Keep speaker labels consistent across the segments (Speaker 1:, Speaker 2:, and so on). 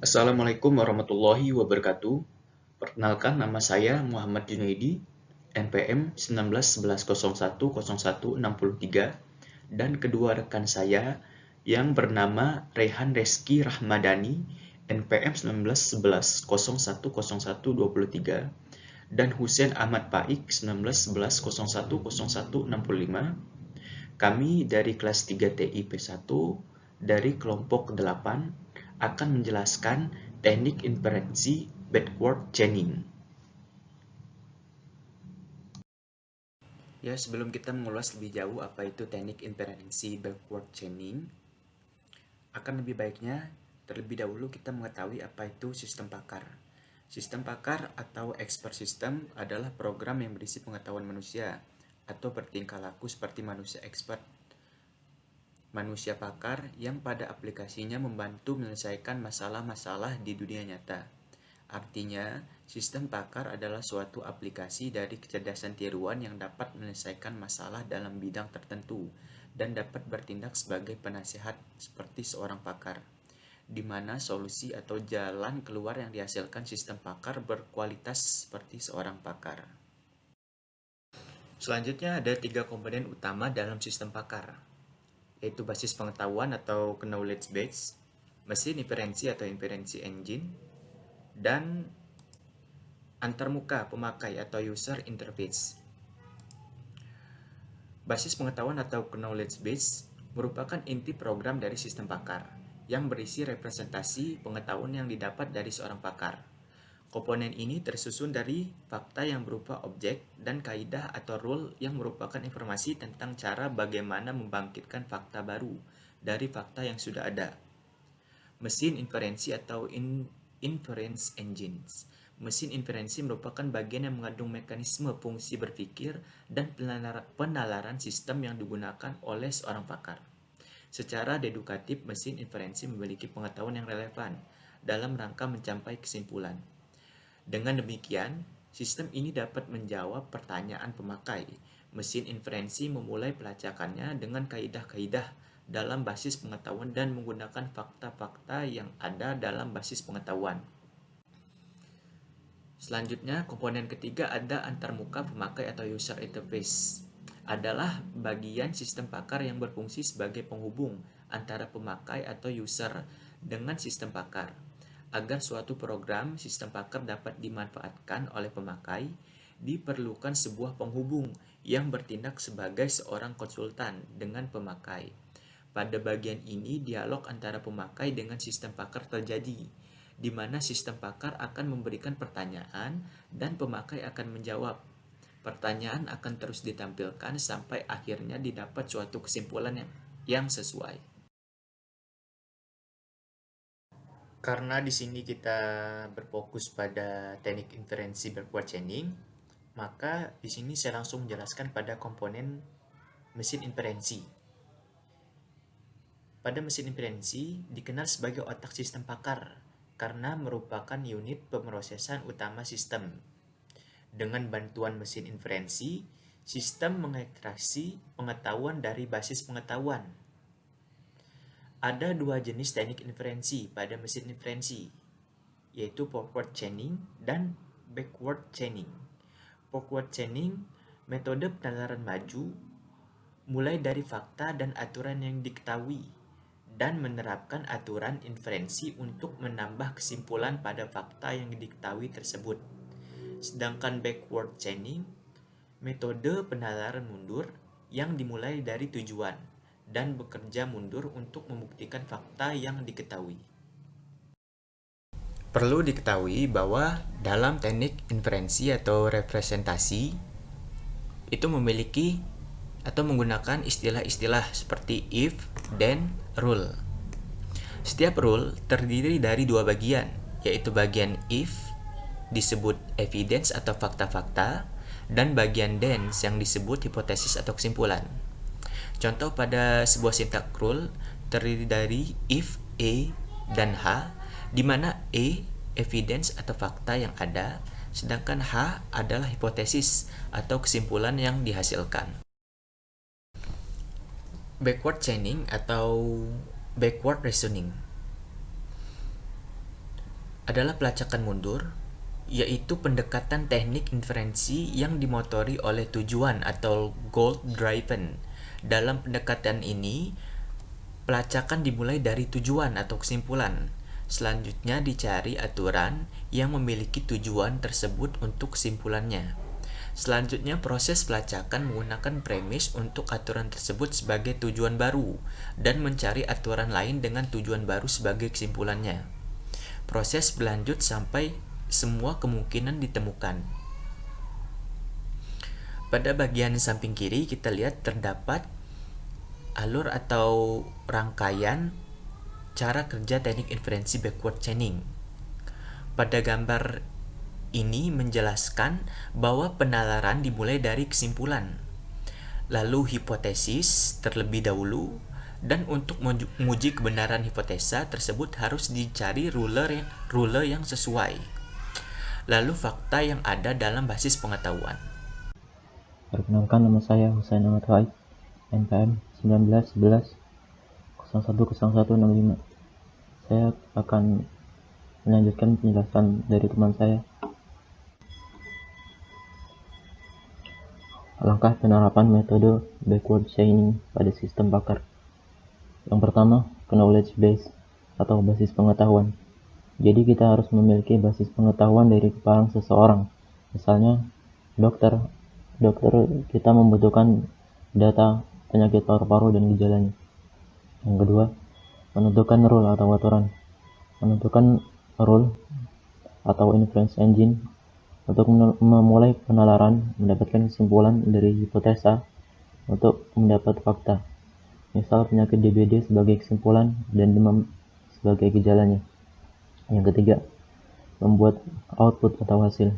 Speaker 1: Assalamualaikum warahmatullahi wabarakatuh. Perkenalkan, nama saya Muhammad Junaidi, NPM 1911010163, dan kedua rekan saya yang bernama Rehan Reski Rahmadani, NPM 1911010123, dan Husein Ahmad Paik 1911010165. Kami dari kelas 3 TIP 1 dari kelompok 8 akan menjelaskan teknik inferensi backward chaining. Ya, sebelum kita mengulas lebih jauh apa itu teknik inferensi backward chaining, akan lebih baiknya terlebih dahulu kita mengetahui apa itu sistem pakar. Sistem pakar atau expert system adalah program yang berisi pengetahuan manusia atau bertingkah laku seperti manusia expert. Manusia pakar yang pada aplikasinya membantu menyelesaikan masalah-masalah di dunia nyata. Artinya, sistem pakar adalah suatu aplikasi dari kecerdasan tiruan yang dapat menyelesaikan masalah dalam bidang tertentu dan dapat bertindak sebagai penasehat seperti seorang pakar, di mana solusi atau jalan keluar yang dihasilkan sistem pakar berkualitas seperti seorang pakar. Selanjutnya ada 3 komponen utama dalam sistem pakar, yaitu basis pengetahuan atau knowledge base, mesin inferensi atau inferensi engine, dan antarmuka pemakai atau user interface. Basis pengetahuan atau knowledge base merupakan inti program dari sistem pakar yang berisi representasi pengetahuan yang didapat dari seorang pakar. Komponen ini tersusun dari fakta yang berupa objek dan kaidah atau rule yang merupakan informasi tentang cara bagaimana membangkitkan fakta baru dari fakta yang sudah ada. Mesin inferensi atau inference engines. Mesin inferensi merupakan bagian yang mengandung mekanisme fungsi berpikir dan penalaran sistem yang digunakan oleh seorang pakar. Secara dedukatif, mesin inferensi memiliki pengetahuan yang relevan dalam rangka mencapai kesimpulan. Dengan demikian, sistem ini dapat menjawab pertanyaan pemakai. Mesin inferensi memulai pelacakannya dengan kaidah-kaidah dalam basis pengetahuan dan menggunakan fakta-fakta yang ada dalam basis pengetahuan. Selanjutnya, komponen ketiga ada antarmuka pemakai atau user interface. Adalah bagian sistem pakar yang berfungsi sebagai penghubung antara pemakai atau user dengan sistem pakar. Agar suatu program sistem pakar dapat dimanfaatkan oleh pemakai, diperlukan sebuah penghubung yang bertindak sebagai seorang konsultan dengan pemakai. Pada bagian ini, dialog antara pemakai dengan sistem pakar terjadi, di mana sistem pakar akan memberikan pertanyaan dan pemakai akan menjawab. Pertanyaan akan terus ditampilkan sampai akhirnya didapat suatu kesimpulan yang sesuai. Karena di sini kita berfokus pada teknik inferensi backward chaining, maka di sini saya langsung menjelaskan pada komponen mesin inferensi. Pada mesin inferensi dikenal sebagai otak sistem pakar karena merupakan unit pemrosesan utama sistem. Dengan bantuan mesin inferensi, sistem mengekstraksi pengetahuan dari basis pengetahuan. Ada 2 jenis teknik inferensi pada mesin inferensi, yaitu forward chaining dan backward chaining. Forward chaining, metode penalaran maju, mulai dari fakta dan aturan yang diketahui, dan menerapkan aturan inferensi untuk menambah kesimpulan pada fakta yang diketahui tersebut. Sedangkan backward chaining, metode penalaran mundur yang dimulai dari tujuan dan bekerja mundur untuk membuktikan fakta yang diketahui. Perlu diketahui bahwa dalam teknik inferensi atau representasi itu memiliki atau menggunakan istilah-istilah seperti if, then, rule. Setiap rule terdiri dari 2 bagian, yaitu bagian if disebut evidence atau fakta-fakta dan bagian then yang disebut hipotesis atau kesimpulan. Contoh pada sebuah syntax rule terdiri dari if A dan H, di mana A evidence atau fakta yang ada, sedangkan H adalah hipotesis atau kesimpulan yang dihasilkan. Backward chaining atau backward reasoning. adalah pelacakan mundur, yaitu pendekatan teknik inferensi yang dimotori oleh tujuan atau goal-driven. Dalam pendekatan ini, pelacakan dimulai dari tujuan atau kesimpulan. Selanjutnya dicari aturan yang memiliki tujuan tersebut untuk kesimpulannya. Selanjutnya proses pelacakan menggunakan premis untuk aturan tersebut sebagai tujuan baru dan mencari aturan lain dengan tujuan baru sebagai kesimpulannya. Proses berlanjut sampai semua kemungkinan ditemukan. Pada bagian samping kiri kita lihat terdapat alur atau rangkaian cara kerja teknik inferensi backward chaining. Pada gambar ini menjelaskan bahwa penalaran dimulai dari kesimpulan, lalu hipotesis terlebih dahulu, dan untuk menguji kebenaran hipotesa tersebut harus dicari ruler yang sesuai. Lalu fakta yang ada dalam basis pengetahuan.
Speaker 2: Perkenalkan, nama saya Husain Ahmad Faid, NPM 1911010165. Saya akan melanjutkan penjelasan dari teman saya. Langkah penerapan metode backward chaining pada sistem pakar. Yang pertama, knowledge base atau basis pengetahuan. Jadi kita harus memiliki basis pengetahuan dari kepala seseorang. Misalnya, dokter kita membutuhkan data penyakit paru-paru dan gejalanya. Yang kedua, menentukan rule atau aturan. Menentukan rule atau inference engine untuk memulai penalaran, mendapatkan kesimpulan dari hipotesa untuk mendapat fakta. Misal penyakit DBD sebagai kesimpulan dan demam sebagai gejalanya. Yang ketiga, membuat output atau hasil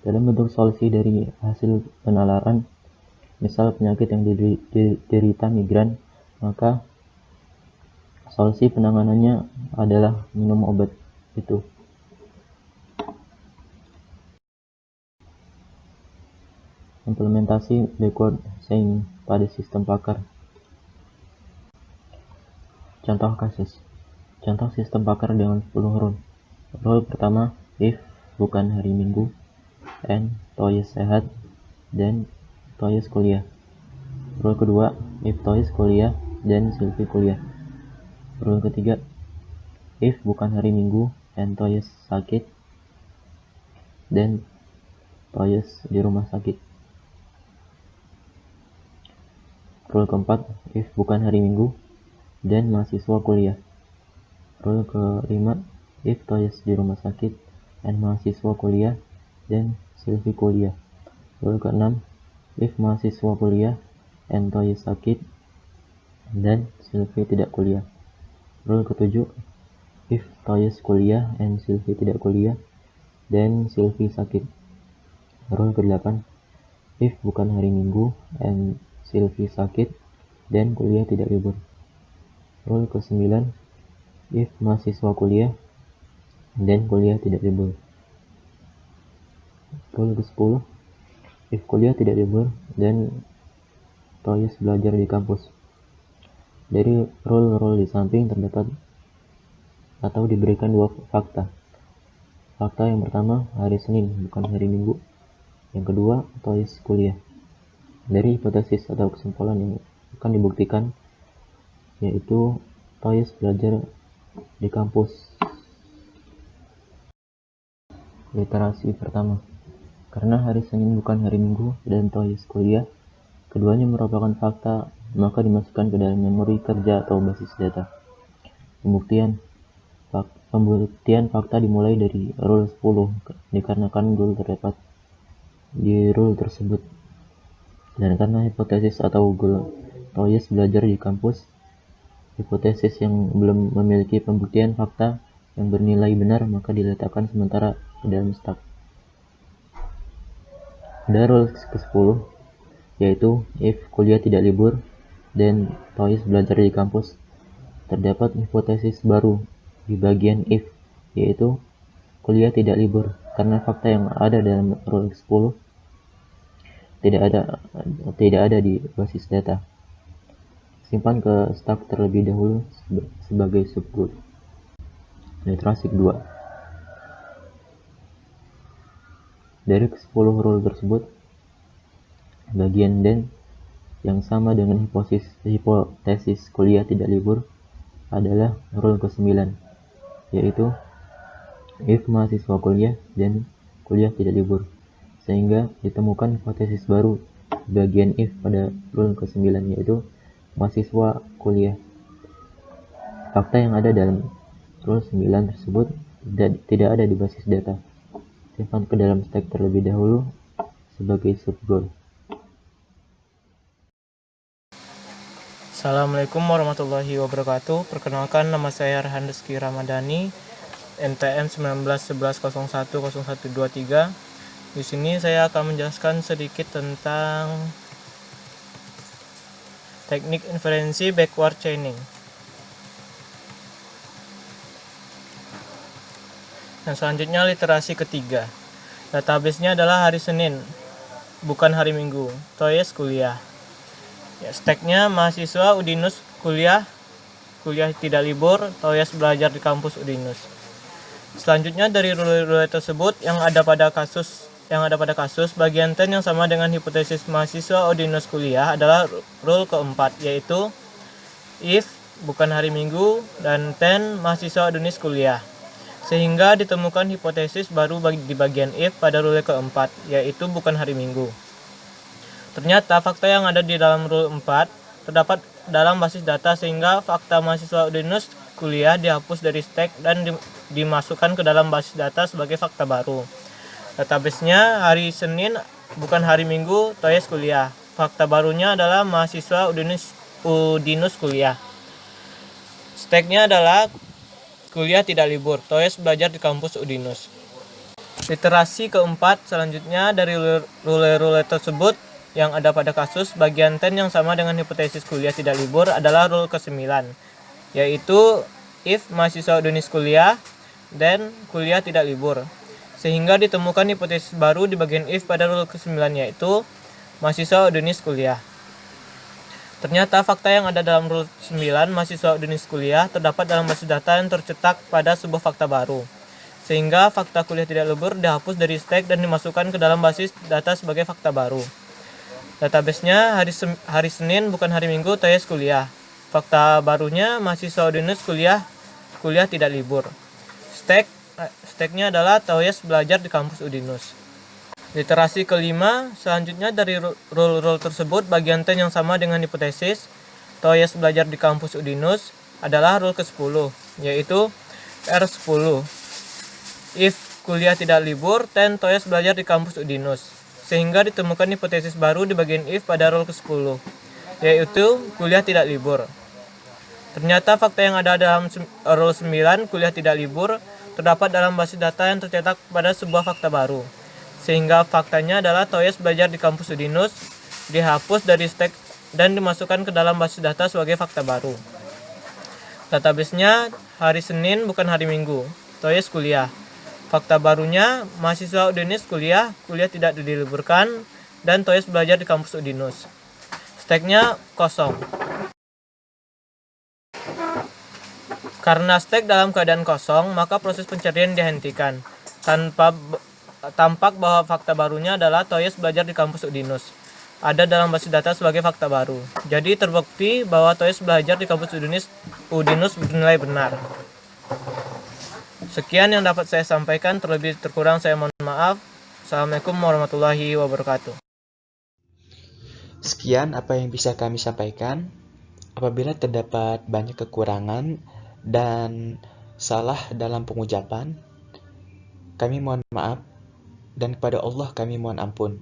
Speaker 2: dalam bentuk solusi dari hasil penalaran. Misal penyakit yang diderita migran, maka solusi penanganannya adalah minum obat itu. Implementasi backward chaining pada sistem pakar. Contoh kasus. Contoh sistem pakar dengan 10 rule. Rule pertama, if bukan hari Minggu, and Toyes sehat, dan Toyes kuliah. Rule kedua, if Toyes kuliah, dan Sylvie kuliah. Rule ketiga, if bukan hari Minggu, and Toyes sakit, dan Toyes di rumah sakit. Rule keempat, if bukan hari Minggu, dan mahasiswa kuliah. Rule kelima, if Toyes di rumah sakit, and mahasiswa kuliah, dan Sylvie kuliah. Rule keenam, if mahasiswa kuliah, and Toyes sakit, dan Sylvie tidak kuliah. Rule ketujuh, if Toyes kuliah, and Sylvie tidak kuliah, dan Sylvie sakit. Rule ke-8, if bukan hari Minggu, and Sylvie sakit, dan kuliah tidak libur. Rule ke-9, if mahasiswa kuliah, dan kuliah tidak libur. Rule ke-10, if kuliah tidak libur, dan Toyes belajar di kampus. Dari rule-rule di samping terdapat atau diberikan dua fakta. Fakta yang pertama, hari Senin bukan hari Minggu. Yang kedua, Toyes kuliah. Dari hipotesis atau kesimpulan yang akan dibuktikan, yaitu Toyes belajar di kampus. Literasi pertama. Karena hari Senin bukan hari Minggu dan Toyes kuliah, keduanya merupakan fakta, maka dimasukkan ke dalam memori kerja atau basis data. Pembuktian fakta dimulai dari rule 10 dikarenakan rule terdapat di rule tersebut. Dan karena hipotesis atau goal Toyes belajar di kampus, hipotesis yang belum memiliki pembuktian fakta yang bernilai benar maka diletakkan sementara ke dalam stack. Ada rule ke-10, yaitu if kuliah tidak libur dan Toyes belajar di kampus, terdapat hipotesis baru di bagian if, yaitu kuliah tidak libur, karena fakta yang ada dalam rule ke-10 tidak ada di basis data. Simpan ke stack terlebih dahulu sebagai subgroup. Literasi kedua. Dari ke-10 rule tersebut, bagian dan yang sama dengan hipotesis kuliah tidak libur adalah rule ke-9, yaitu if mahasiswa kuliah dan kuliah tidak libur, sehingga ditemukan hipotesis baru bagian if pada rule ke-9, yaitu mahasiswa kuliah. Fakta yang ada dalam rule 9 tersebut tidak ada di basis data. Simpan ke dalam stack terlebih dahulu sebagai subgoal.
Speaker 3: Assalamualaikum warahmatullahi wabarakatuh. Perkenalkan, nama saya Arhan Rizky Ramadhani, NPM 1911010123. Di sini saya akan menjelaskan sedikit tentang teknik inferensi backward chaining. Yang selanjutnya literasi ketiga. Database-nya adalah hari Senin, bukan hari Minggu. Toyes kuliah. Ya, stack-nya mahasiswa Udinus kuliah tidak libur, Toyes belajar di kampus Udinus. Selanjutnya dari rule tersebut yang ada pada kasus bagian 10 yang sama dengan hipotesis mahasiswa Udinus kuliah adalah rule keempat, yaitu if bukan hari Minggu dan 10 mahasiswa Udinus kuliah. Sehingga ditemukan hipotesis baru di bagian if pada rule keempat, yaitu bukan hari Minggu. Ternyata fakta yang ada di dalam rule 4 terdapat dalam basis data, sehingga fakta mahasiswa Udinus kuliah dihapus dari stack dan dimasukkan ke dalam basis data sebagai fakta baru. Database-nya hari Senin bukan hari Minggu, Toyes kuliah. Fakta barunya adalah mahasiswa Udinus kuliah. Stack-nya adalah kuliah tidak libur, Toyes belajar di kampus Udinus. Literasi keempat selanjutnya dari rule tersebut yang ada pada kasus bagian 10 yang sama dengan hipotesis kuliah tidak libur adalah rule ke-9, yaitu if mahasiswa Udinus kuliah dan kuliah tidak libur. Sehingga ditemukan hipotesis baru di bagian if pada rule ke-9, yaitu mahasiswa Udinus kuliah. Ternyata fakta yang ada dalam rule 9 mahasiswa Udinus kuliah terdapat dalam basis data yang tercetak pada sebuah fakta baru. Sehingga fakta kuliah tidak libur dihapus dari stack dan dimasukkan ke dalam basis data sebagai fakta baru. Database-nya hari Senin bukan hari Minggu, Toyes kuliah. Fakta barunya mahasiswa Udinus kuliah tidak libur. Stack-nya adalah Toyes belajar di kampus Udinus. Literasi kelima selanjutnya dari rule tersebut bagian 10 yang sama dengan hipotesis Toyes belajar di kampus Udinus adalah rule ke-10, yaitu R10. If kuliah tidak libur, 10 Toyes belajar di kampus Udinus. Sehingga ditemukan hipotesis baru di bagian if pada rule ke-10, yaitu kuliah tidak libur. Ternyata fakta yang ada dalam rule 9 kuliah tidak libur terdapat dalam basis data yang tercetak pada sebuah fakta baru. Sehingga faktanya adalah Toyes belajar di kampus Udinus dihapus dari stack dan dimasukkan ke dalam basis data sebagai fakta baru. Database-nya hari Senin bukan hari Minggu, Toyes kuliah. Fakta barunya mahasiswa Udinus kuliah tidak diliburkan dan Toyes belajar di kampus Udinus. Stack-nya kosong. Karena stack dalam keadaan kosong, maka proses pencarian dihentikan. Tampak bahwa fakta barunya adalah Toyes belajar di kampus Udinus ada dalam basis data sebagai fakta baru. Jadi terbukti bahwa Toyes belajar di kampus Udinus bernilai benar. Sekian yang dapat saya sampaikan, terlebih terkurang saya mohon maaf. Assalamualaikum warahmatullahi wabarakatuh.
Speaker 1: Sekian apa yang bisa kami sampaikan. Apabila terdapat banyak kekurangan dan salah dalam pengucapan, kami mohon maaf, dan kepada Allah kami mohon ampun.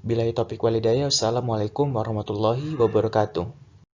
Speaker 1: Billahi taufiq wal hidayah. Wassalamualaikum warahmatullahi wabarakatuh.